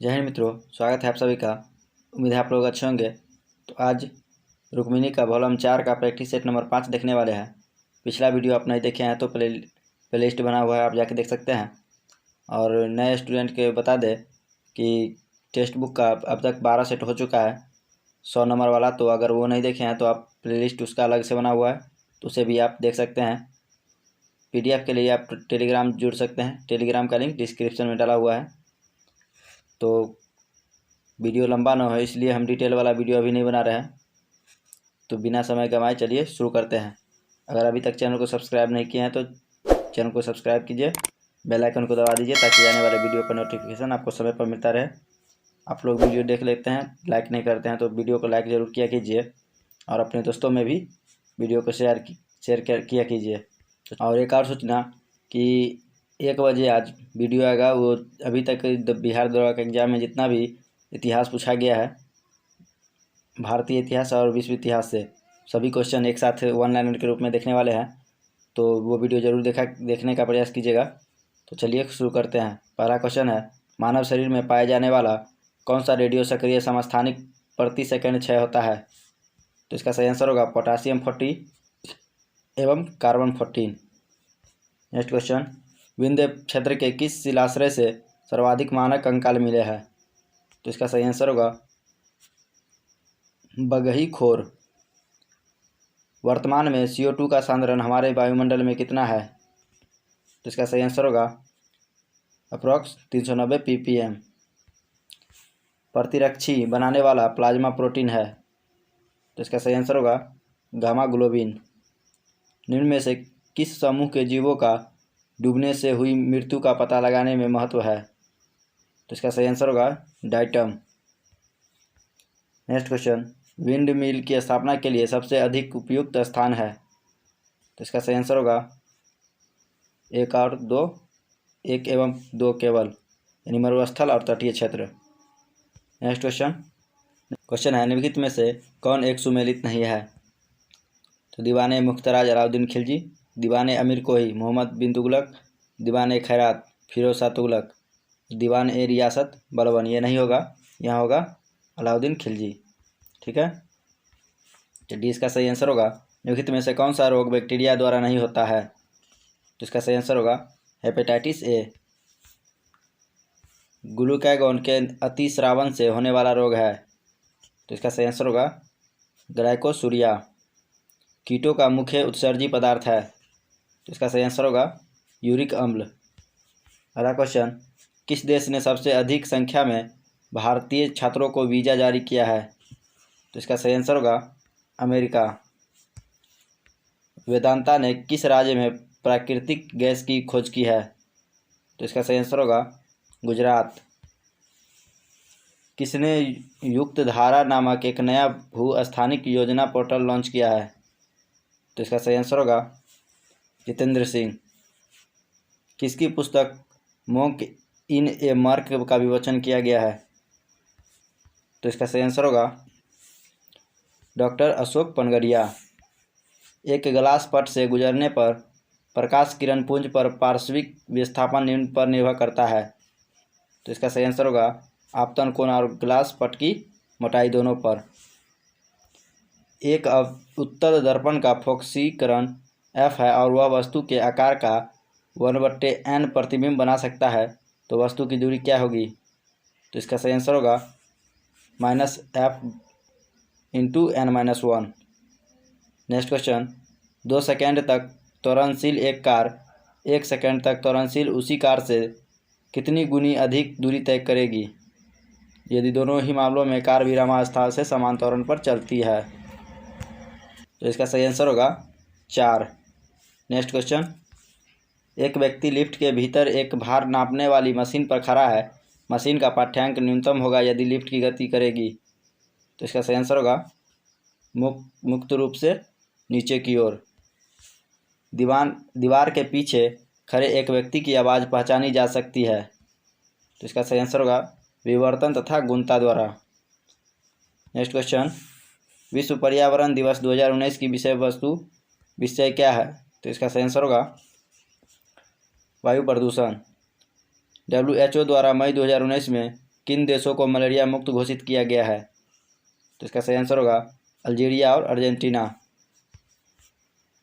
जय हिंद मित्रों, स्वागत है आप सभी का। उम्मीद है आप लोग अच्छे होंगे। तो आज रुक्मिणी का वॉल्यूम 4 का प्रैक्टिस सेट नंबर 5 देखने वाले हैं। पिछला वीडियो आप नहीं देखे हैं तो प्लेलिस्ट बना हुआ है, आप जाके देख सकते हैं। और नए स्टूडेंट के बता दें कि टेक्स्ट बुक का अब तक 12 सेट हो चुका है, 100 नंबर वाला। तो अगर वो नहीं देखे हैं तो आप प्लेलिस्ट उसका अलग से बना हुआ है, तो उसे भी आप देख सकते हैं। PDF के लिए आप टेलीग्राम जुड़ सकते हैं, टेलीग्राम का लिंक डिस्क्रिप्शन में डाला हुआ है। तो वीडियो लंबा ना हो इसलिए हम डिटेल वाला वीडियो अभी नहीं बना रहे हैं। तो बिना समय गंवाए चलिए शुरू करते हैं। अगर अभी तक चैनल को सब्सक्राइब नहीं किए हैं तो चैनल को सब्सक्राइब कीजिए, बेल आइकन को दबा दीजिए ताकि आने वाले वीडियो का नोटिफिकेशन आपको समय पर मिलता रहे। आप लोग वीडियो देख लेते हैं, लाइक नहीं करते हैं तो वीडियो को लाइक ज़रूर किया कीजिए और अपने दोस्तों में भी वीडियो को शेयर किया कीजिए। और एक और सूचना कि 1 बजे आज वीडियो आएगा। वो अभी तक बिहार दरोगा के एग्ज़ाम में जितना भी इतिहास पूछा गया है, भारतीय इतिहास और विश्व इतिहास से सभी क्वेश्चन एक साथ वन लाइनर के रूप में देखने वाले हैं। तो वो वीडियो ज़रूर देखने का प्रयास कीजिएगा। तो चलिए शुरू करते हैं। पहला क्वेश्चन है, मानव शरीर में पाए जाने वाला कौन सा रेडियो सक्रिय समस्थानिक प्रति सेकंड क्षय होता है? तो इसका सही आंसर होगा पोटासियम 40 एवं कार्बन 14। नेक्स्ट क्वेश्चन, विंध्य क्षेत्र के किस शिलाश्रय से सर्वाधिक मानक कंकाल मिले हैं? तो इसका सही आंसर होगा बगही खोर। वर्तमान में CO2 का सांद्रण हमारे वायुमंडल में कितना है? तो इसका सही आंसर होगा अप्रॉक्स 390 ppm। प्रतिरक्षी बनाने वाला प्लाज्मा प्रोटीन है, तो इसका सही आंसर होगा गामा ग्लोबिन। निम्न में से किस समूह के जीवों का डूबने से हुई मृत्यु का पता लगाने में महत्व है? तो इसका सही आंसर होगा diatom. Next question, wind mill की स्थापना के लिए सबसे अधिक उपयुक्त स्थान है? तो इसका सही आंसर होगा 1 और 2, 1 एवं 2 केवल, यानी मरुस्थल और तटीय क्षेत्र। नेक्स्ट क्वेश्चन है, निम्नलिखित में से कौन एक सुमेलित नहीं है? तो दीवाने मुख्तराज अलाउद्दीन खिलजी, दीवाने अमीर कोही मोहम्मद बिन तुगलक, दीवाने खैरात फिरोज शाह तुगलक, दीवान ए रियासत बलबन। ये नहीं होगा, यहाँ होगा अलाउद्दीन खिलजी। ठीक है, तो डी इसका सही आंसर होगा। निम्नलिखित में से कौन सा रोग बैक्टीरिया द्वारा नहीं होता है? तो इसका सही आंसर होगा हेपेटाइटिस ए। ग्लूकागॉन के अतिस्रावन से होने वाला रोग है? तो इसका सही आंसर होगा ग्लाइकोसूरिया। कीटों का मुख्य उत्सर्जी पदार्थ है? तो इसका सही आंसर होगा यूरिक अम्ल। अगला क्वेश्चन, किस देश ने सबसे अधिक संख्या में भारतीय छात्रों को वीज़ा जारी किया है? तो इसका सही आंसर होगा अमेरिका। वेदांता ने किस राज्य में प्राकृतिक गैस की खोज की है? तो इसका सही आंसर होगा गुजरात। किसने युक्त धारा नामक एक नया भूस्थानिक योजना पोर्टल लॉन्च किया है? तो इसका सही आंसर होगा जितेंद्र सिंह। किसकी पुस्तक मोंक इन ए मर्क का विमोचन किया गया है? तो इसका सही आंसर होगा डॉक्टर अशोक पनगरिया। एक ग्लास पट से गुजरने पर प्रकाश किरण पुंज पर पार्श्विक विस्थापन निम्न पर निर्भर करता है? तो इसका सही आंसर होगा आपतन कोण और ग्लास पट की मोटाई दोनों पर। एक उत्तल दर्पण का फोकसीकरण F है और वह वस्तु के आकार का 1/n प्रतिबिंब बना सकता है, तो वस्तु की दूरी क्या होगी? तो इसका सही आंसर होगा -f × n-1। Next question, 2 second तक त्वरणशील एक कार 1 सेकेंड तक त्वरणशील उसी कार से कितनी गुनी अधिक दूरी तय करेगी यदि दोनों ही मामलों में कार विरामावस्था से समान त्वरण पर चलती है? तो इसका सही आंसर होगा 4। नेक्स्ट क्वेश्चन, एक व्यक्ति लिफ्ट के भीतर एक भार नापने वाली मशीन पर खड़ा है। मशीन का पाठ्यांक न्यूनतम होगा यदि लिफ्ट की गति करेगी? तो इसका सही आंसर होगा मुक्त रूप से नीचे की ओर। दीवार के पीछे खड़े एक व्यक्ति की आवाज़ पहचानी जा सकती है? तो इसका सही आंसर होगा विवर्तन तथा गुणता द्वारा। नेक्स्ट क्वेश्चन, विश्व पर्यावरण दिवस 2019 की विषय क्या है? तो इसका सही आंसर होगा वायु प्रदूषण। WHO द्वारा मई 2019 में किन देशों को मलेरिया मुक्त घोषित किया गया है? तो इसका सही आंसर होगा अल्जीरिया और अर्जेंटीना।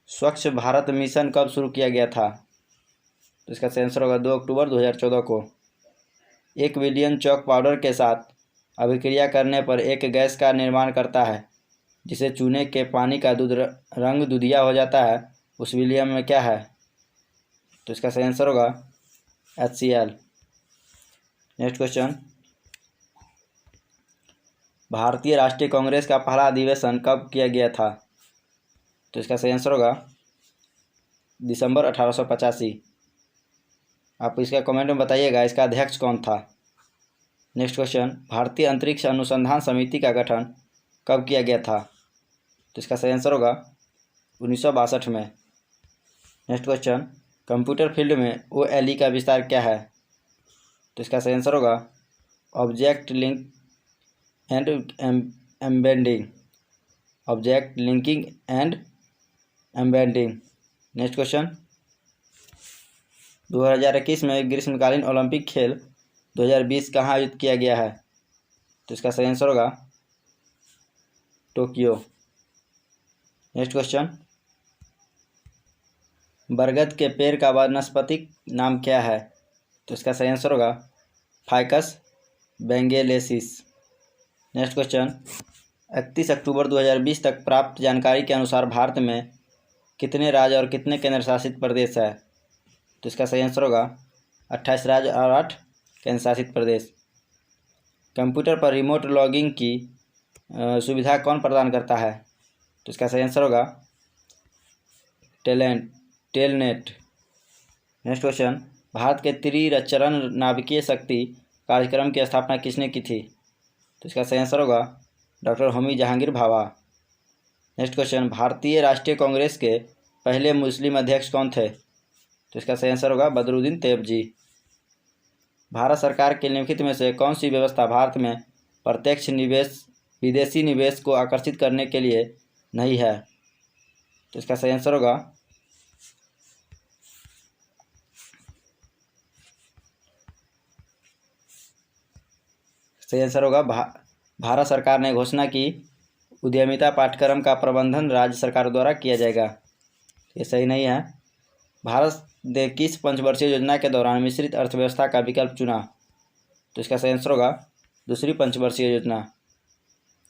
स्वच्छ भारत मिशन कब शुरू किया गया था? तो इसका सही आंसर होगा 2 अक्टूबर 2014 को। 1 विलियन चॉक पाउडर के साथ अभिक्रिया करने पर एक गैस का निर्माण करता है जिसे चूने के पानी का रंग दूधिया हो जाता है, उस विलियम में क्या है? तो इसका सही आंसर होगा HCl। नेक्स्ट क्वेश्चन, भारतीय राष्ट्रीय कांग्रेस का पहला अधिवेशन कब किया गया था? तो इसका सही आंसर होगा दिसंबर 1885। आप इसका कमेंट में बताइएगा इसका अध्यक्ष कौन था। नेक्स्ट क्वेश्चन, भारतीय अंतरिक्ष अनुसंधान समिति का गठन कब किया गया था? तो इसका सही आंसर होगा 1962 में। नेक्स्ट क्वेश्चन, कंप्यूटर फील्ड में OLE का विस्तार क्या है? तो इसका सही आंसर होगा object link and embedding, object linking and embedding. Next question, 2021 में ग्रीष्मकालीन ओलंपिक खेल 2020 कहाँ आयोजित किया गया है? तो इसका सही आंसर होगा टोक्यो। नेक्स्ट क्वेश्चन, बरगद के पेड़ का वानस्पतिक नाम क्या है? तो इसका सही आंसर होगा फाइकस बेंगेलेसिस। नेक्स्ट क्वेश्चन, 31 अक्टूबर 2020 तक प्राप्त जानकारी के अनुसार भारत में कितने राज्य और कितने केंद्र शासित प्रदेश है? तो इसका सही आंसर होगा 28 राज्य और 8 केंद्र शासित प्रदेश। कंप्यूटर पर रिमोट लॉगिंग की सुविधा कौन प्रदान करता है? तो इसका सही आंसर होगा टेलनेट। नेक्स्ट क्वेश्चन, भारत के त्रिचरण नाभिकीय शक्ति कार्यक्रम की स्थापना किसने की थी? तो इसका सही आंसर होगा doctor Homi Jahangir Bhabha. Next question, भारतीय राष्ट्रीय कांग्रेस के पहले मुस्लिम अध्यक्ष कौन थे? तो इसका सही आंसर होगा बदरुद्दीन तैयबजी। भारत सरकार के निम्नलिखित में से कौन सी व्यवस्था भारत में प्रत्यक्ष निवेश विदेशी निवेश को आकर्षित करने के लिए नहीं है? तो इसका सही आंसर होगा भारत सरकार ने घोषणा की उद्यमिता पाठ्यक्रम का प्रबंधन राज्य सरकार द्वारा किया जाएगा। ये सही नहीं है। भारत ने किस पंचवर्षीय योजना के दौरान मिश्रित अर्थव्यवस्था का विकल्प चुना? तो इसका सही आंसर होगा दूसरी पंचवर्षीय योजना।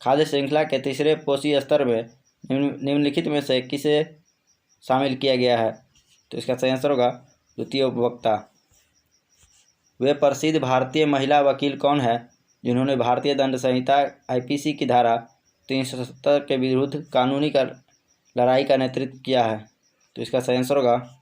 खाद्य श्रृंखला के तीसरे पोषी स्तर में निम्नलिखित में से किसे शामिल किया गया है? तो इसका सही आंसर होगा द्वितीय उपभोक्ता। वे प्रसिद्ध भारतीय महिला वकील कौन है जिन्होंने भारतीय दंड संहिता IPC की धारा 370 के विरुद्ध कानूनी लड़ाई का नेतृत्व किया है? तो इसका सही आंसर होगा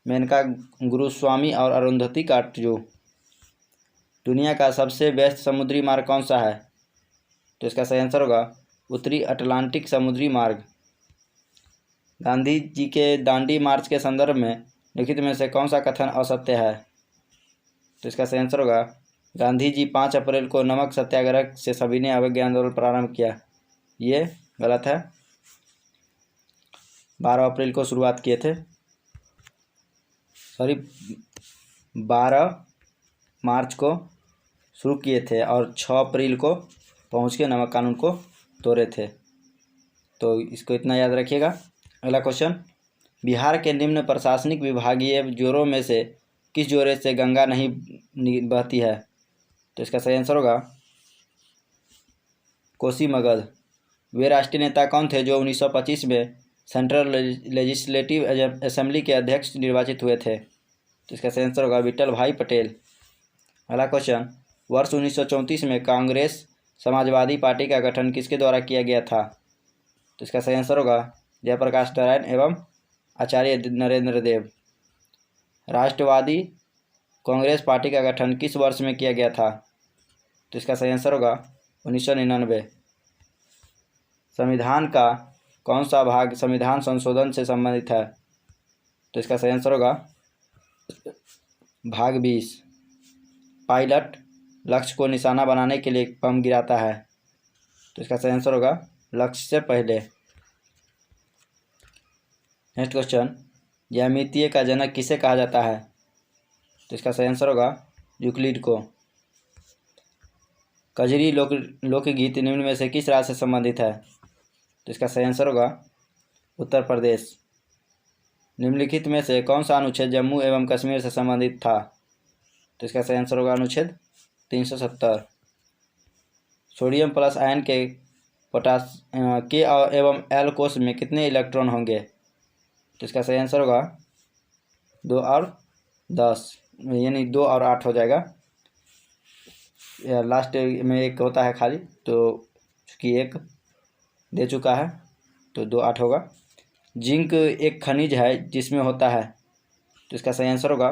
मेनका गुरुस्वामी और अरुंधति काटजू। दुनिया का सबसे व्यस्त समुद्री मार्ग कौन सा है? तो इसका सही आंसर होगा उत्तरी अटलांटिक समुद्री मार्ग। गांधी जी के दांडी मार्च के संदर्भ में निम्नलिखित में से कौन सा कथन असत्य है? तो इसका सही आंसर होगा गांधी जी 5 अप्रैल को नमक सत्याग्रह से सविनय अवज्ञा आंदोलन प्रारंभ किया। ये गलत है, 12 अप्रैल को शुरुआत किए थे, 12 मार्च को शुरू किए थे और 6 अप्रैल को पहुंच के नमक कानून को तोड़े थे। तो इसको इतना याद रखिएगा। अगला क्वेश्चन, बिहार के निम्न प्रशासनिक विभागीय जोरों में से किस जोरे से गंगा नहीं बहती है? तो इसका सही आंसर होगा कोसी मगध। वे राष्ट्रीय नेता कौन थे जो 1925 में सेंट्रल लेजिस्लेटिव असेंबली के अध्यक्ष निर्वाचित हुए थे? तो इसका सही आंसर होगा विठल भाई पटेल। अगला क्वेश्चन, वर्ष 1934 में कांग्रेस समाजवादी पार्टी का गठन किसके द्वारा किया गया था? तो इसका सही आंसर होगा जयप्रकाश नारायण एवं आचार्य नरेंद्र देव। राष्ट्रवादी कांग्रेस पार्टी का गठन किस वर्ष में किया गया था? तो इसका सही आंसर होगा 1999। संविधान का कौन सा भाग संविधान संशोधन से संबंधित है? तो इसका सही आंसर होगा भाग 20। पायलट लक्ष्य को निशाना बनाने के लिए बम गिराता है। तो इसका सही आंसर होगा लक्ष्य से पहले। नेक्स्ट क्वेश्चन, ज्यामितीय का जनक किसे कहा जाता है? तो इसका सही आंसर होगा यूक्लिड को। कजरी लोकगीत निम्न में से किस राज्य से संबंधित है? तो इसका सही आंसर होगा उत्तर प्रदेश। निम्नलिखित में से कौन सा अनुच्छेद जम्मू एवं कश्मीर से संबंधित था? तो इसका सही आंसर होगा अनुच्छेद 370। सोडियम प्लस आयन के के एवं एल कोष में कितने इलेक्ट्रॉन होंगे? तो इसका सही आंसर होगा 2 और 10, यानी 2 और 8 हो जाएगा। लास्ट में एक होता है खाली, तो चूँकि एक दे चुका है तो 2 8 होगा। जिंक एक खनिज है जिसमें होता है, तो इसका सही आंसर होगा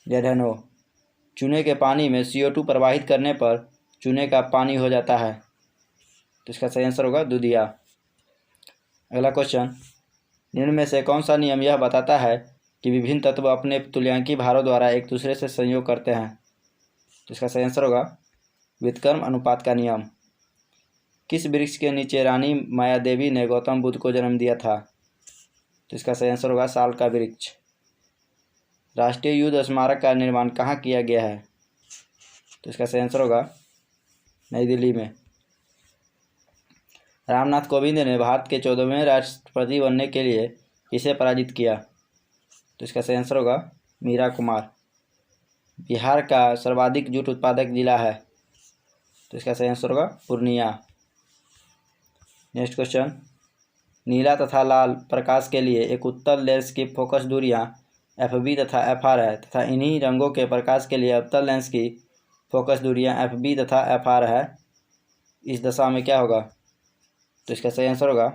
Z&O। चूने के पानी में CO2 प्रवाहित करने पर चूने का पानी हो जाता है, तो इसका सही आंसर होगा दूधिया। अगला क्वेश्चन, निम्न में से कौन सा नियम यह बताता है कि विभिन्न तत्व अपने तुल्यांकी भारों द्वारा एक दूसरे से संयोग करते हैं? तो इसका सही आंसर होगा व्युत्क्रम अनुपात का नियम। किस वृक्ष के नीचे रानी मायादेवी ने गौतम बुद्ध को जन्म दिया था? तो इसका सही आंसर होगा साल का वृक्ष। राष्ट्रीय युद्ध स्मारक का निर्माण कहाँ किया गया है? तो इसका सही आंसर होगा नई दिल्ली में। रामनाथ कोविंद ने भारत के 14वें राष्ट्रपति बनने के लिए किसे पराजित किया? तो इसका सही आंसर होगा मीरा कुमार। बिहार का सर्वाधिक जूट उत्पादक जिला है, तो इसका सही आंसर होगा पूर्णिया। नेक्स्ट क्वेश्चन, नीला तथा लाल प्रकाश के लिए एक उत्तल लेंस की फोकस दूरियां FB तथा FR है तथा इन्हीं रंगों के प्रकाश के लिए अवतल लेंस की फोकस दूरियां FB तथा FR है। इस दशा में क्या होगा? तो इसका सही आंसर होगा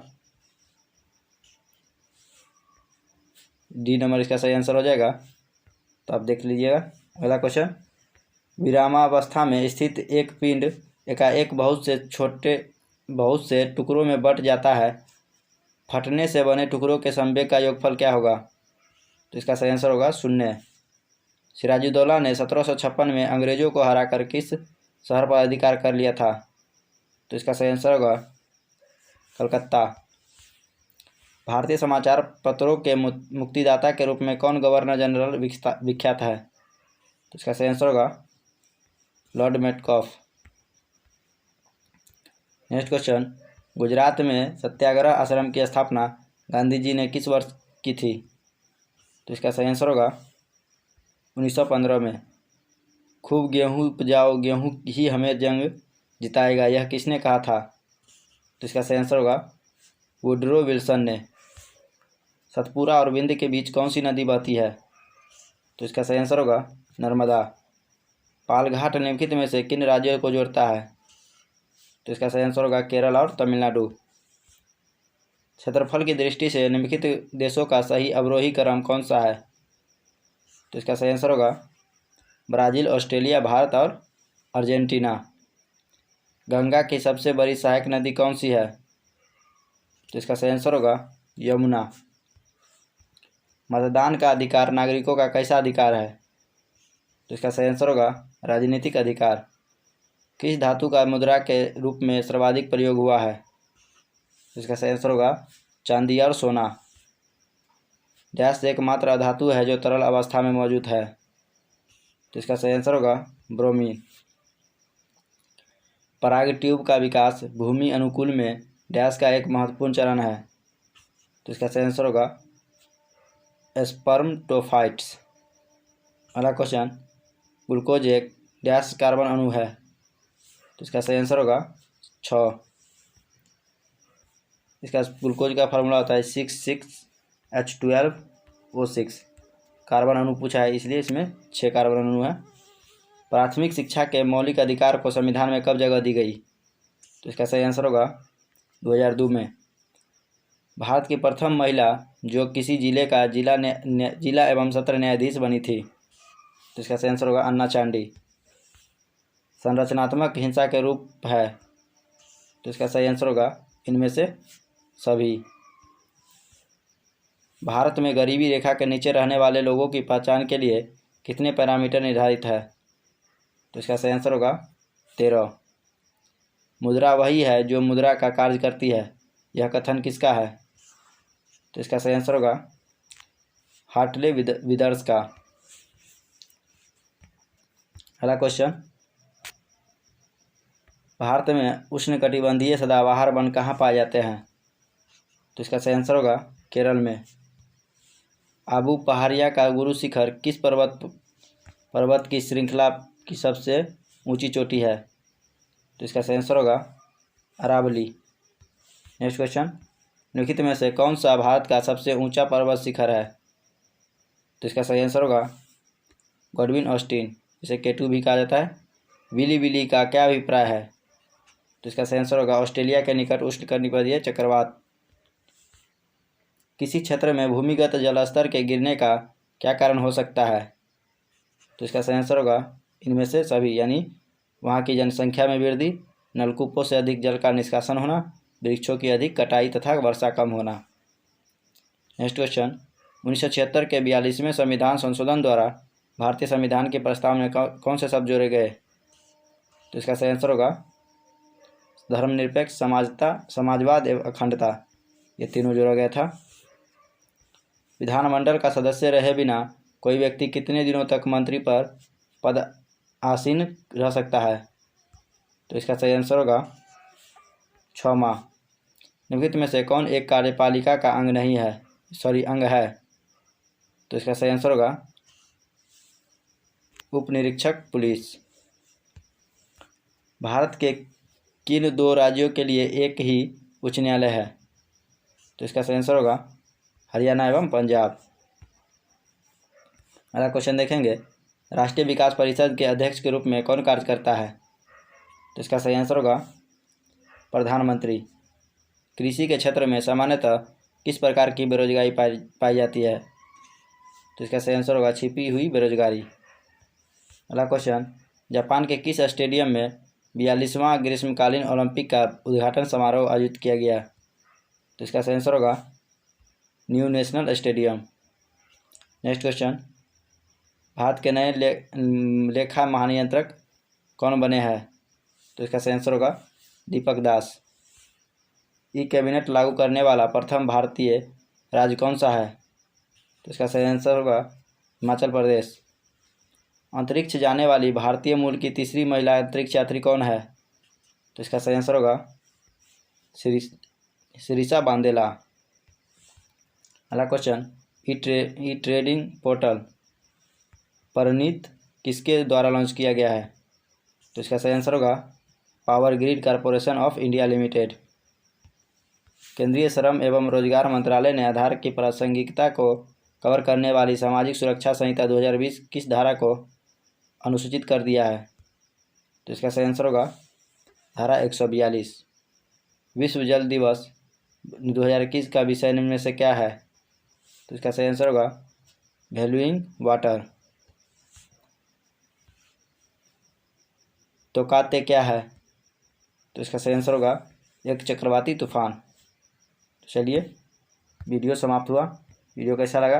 D नंबर, इसका सही आंसर हो जाएगा। तो आप देख लीजिएगा। अगला क्वेश्चन, विरामावस्था में स्थित एक पिंड एकाएक बहुत से टुकड़ों में बंट जाता है, फटने से बने टुकड़ों के संवेग का योगफल क्या होगा? तो इसका सही आंसर होगा 0। सिराजुद्दौला ने 1756 में अंग्रेजों को हराकर किस शहर पर अधिकार कर लिया था? तो इसका सही आंसर होगा कलकत्ता। भारतीय समाचार पत्रों के मुक्तिदाता के रूप में कौन गवर्नर जनरल विख्यात है? तो इसका सही आंसर होगा Lord Metcalfe. Next question, Gujarat में सत्याग्रह आश्रम की स्थापना गांधी जी ने किस वर्ष की थी? तो इसका सही आंसर होगा 1915 में। खूब गेहूँ उपजाओ, गेहूँ ही हमें जंग जिताएगा, यह किसने कहा था? तो इसका सही आंसर होगा वुडरो विल्सन ने। सतपुरा और विंध्य के बीच कौन सी नदी बहती है? तो इसका सही आंसर होगा नर्मदा। पालघाट निम्नलिखित में से किन राज्यों को जोड़ता है? तो इसका सही आंसर होगा केरल और तमिलनाडु। क्षेत्रफल की दृष्टि से निम्नलिखित देशों का सही अवरोही क्रम कौन सा है? तो इसका सही आंसर होगा ब्राज़ील, ऑस्ट्रेलिया, भारत और अर्जेंटीना। गंगा की सबसे बड़ी सहायक नदी कौन सी है? तो इसका सही आंसर होगा यमुना। मतदान का अधिकार नागरिकों का कैसा अधिकार है? तो इसका सही आंसर होगा राजनीतिक अधिकार। किस धातु का मुद्रा के रूप में सर्वाधिक प्रयोग हुआ है? तो इसका सही आंसर होगा चांदी और सोना। डैश एकमात्र अधातु है जो तरल अवस्था में मौजूद है? तो इसका सही आंसर होगा ब्रोमीन। पराग ट्यूब का विकास भूमि अनुकूल में डैश का एक महत्वपूर्ण चरण है? तो इसका सही आंसर होगा स्पर्मटोफाइट्स। अगला क्वेश्चन, ग्लूकोज एक डैश कार्बन अणु है? तो इसका सही आंसर होगा 6। इसका ग्लूकोज का फार्मूला होता है 6,6H12O6। कार्बन अणु पूछा है इसलिए इसमें 6 कार्बन अणु है। प्राथमिक शिक्षा के मौलिक अधिकार को संविधान में कब जगह दी गई? तो इसका सही आंसर होगा 2002 में। भारत की प्रथम महिला जो किसी जिले का जिला एवं सत्र न्यायाधीश बनी थी? तो इसका सही आंसर होगा अन्ना चांडी। संरचनात्मक हिंसा के रूप है? तो इसका सही आंसर होगा इनमें से सभी। भारत में गरीबी रेखा के नीचे रहने वाले लोगों की पहचान के लिए कितने पैरामीटर निर्धारित है? तो इसका सही आंसर होगा 13। मुद्रा वही है जो मुद्रा का कार्य करती है, यह कथन किसका है? तो इसका सही आंसर होगा हार्टले विदर्स का। अगला क्वेश्चन, भारत में उष्णकटिबंधीय सदाबहार वन कहाँ पाए जाते हैं? तो इसका सही आंसर होगा केरल में। आबू पहाड़िया का गुरु शिखर किस पर्वत की श्रृंखला की सबसे ऊंची चोटी है? तो इसका सही आंसर होगा अरावली। नेक्स्ट क्वेश्चन, निम्नलिखित में से कौन सा भारत का सबसे ऊंचा पर्वत शिखर है? तो इसका सही आंसर होगा गॉडविन ऑस्टिन, जिसे K2 भी कहा जाता है। विली विली का क्या अभिप्राय है? तो इसका सही आंसर होगा ऑस्ट्रेलिया के निकट उष्णकटिबंधीय चक्रवात। किसी क्षेत्र में भूमिगत जलस्तर के गिरने का क्या कारण हो सकता है? तो इसका सही आंसर होगा इनमें से सभी, यानी वहाँ की जनसंख्या में वृद्धि, नलकूपों से अधिक जल का निष्कासन होना, वृक्षों की अधिक कटाई तथा वर्षा कम होना। नेक्स्ट क्वेश्चन, 1976 के 42वें संविधान संशोधन द्वारा भारतीय संविधान के प्रस्ताव में कौन से शब्द जोड़े गए? तो इसका सही आंसर होगा धर्मनिरपेक्ष, समाजता, समाजवाद एवं अखंडता, ये तीनों जोड़ा गया था। विधानमंडल का सदस्य रहे बिना कोई व्यक्ति कितने दिनों तक मंत्री पर पद आसीन रह सकता है? तो इसका सही आंसर होगा 6 माह। निम्नलिखित में से कौन एक कार्यपालिका का अंग है? तो इसका सही आंसर होगा उप निरीक्षक पुलिस। भारत के किन 2 राज्यों के लिए एक ही उच्च न्यायालय है? तो इसका सही आंसर होगा हरियाणा एवं पंजाब। अगला क्वेश्चन देखेंगे, राष्ट्रीय विकास परिषद के अध्यक्ष के रूप में कौन कार्य करता है? तो इसका सही आंसर होगा प्रधानमंत्री। कृषि के क्षेत्र में सामान्यतः किस प्रकार की बेरोजगारी पाई जाती है? तो इसका सही आंसर होगा छिपी हुई बेरोजगारी। अगला क्वेश्चन, जापान के किस स्टेडियम में 42वां ग्रीष्मकालीन ओलंपिक का उद्घाटन समारोह आयोजित किया गया? तो इसका सही आंसर होगा new national stadium. Next question, Bharat के नए लेखा महानियंत्रक कौन बने हैं? तो इसका सही आंसर होगा दीपक दास। ई कैबिनेट लागू करने वाला प्रथम भारतीय राज्य कौन सा है? तो इसका सही आंसर होगा हिमाचल प्रदेश। अंतरिक्ष जाने वाली भारतीय मूल की तीसरी महिला अंतरिक्ष यात्री कौन है? तो इसका सही आंसर होगा शिरीषा बांदेला। अगला क्वेश्चन, ई ट्रेडिंग पोर्टल परनीत किसके द्वारा लॉन्च किया गया है? तो इसका सही आंसर होगा power grid corporation of India limited. केंद्रीय श्रम एवं रोजगार मंत्रालय ने आधार की प्रासंगिकता को कवर करने वाली सामाजिक सुरक्षा संहिता 2020 किस धारा को अनुसूचित कर दिया है? तो इसका सही आंसर होगा धारा 142। विश्व जल दिवस 2021 का विषय निम्न में से क्या है? तो इसका सही आंसर होगा वैल्यूइंग वाटर। तो काते क्या है? तो इसका सही आंसर होगा एक चक्रवाती तूफान। तो चलिए वीडियो समाप्त हुआ। वीडियो कैसा लगा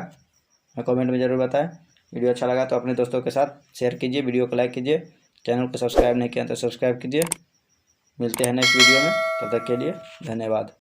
मैं कमेंट में ज़रूर बताएं। वीडियो अच्छा लगा तो अपने दोस्तों के साथ शेयर कीजिए, वीडियो को लाइक कीजिए, चैनल को सब्सक्राइब नहीं किया तो सब्सक्राइब कीजिए। मिलते हैं नेक्स्ट वीडियो में, तब तक के लिए धन्यवाद।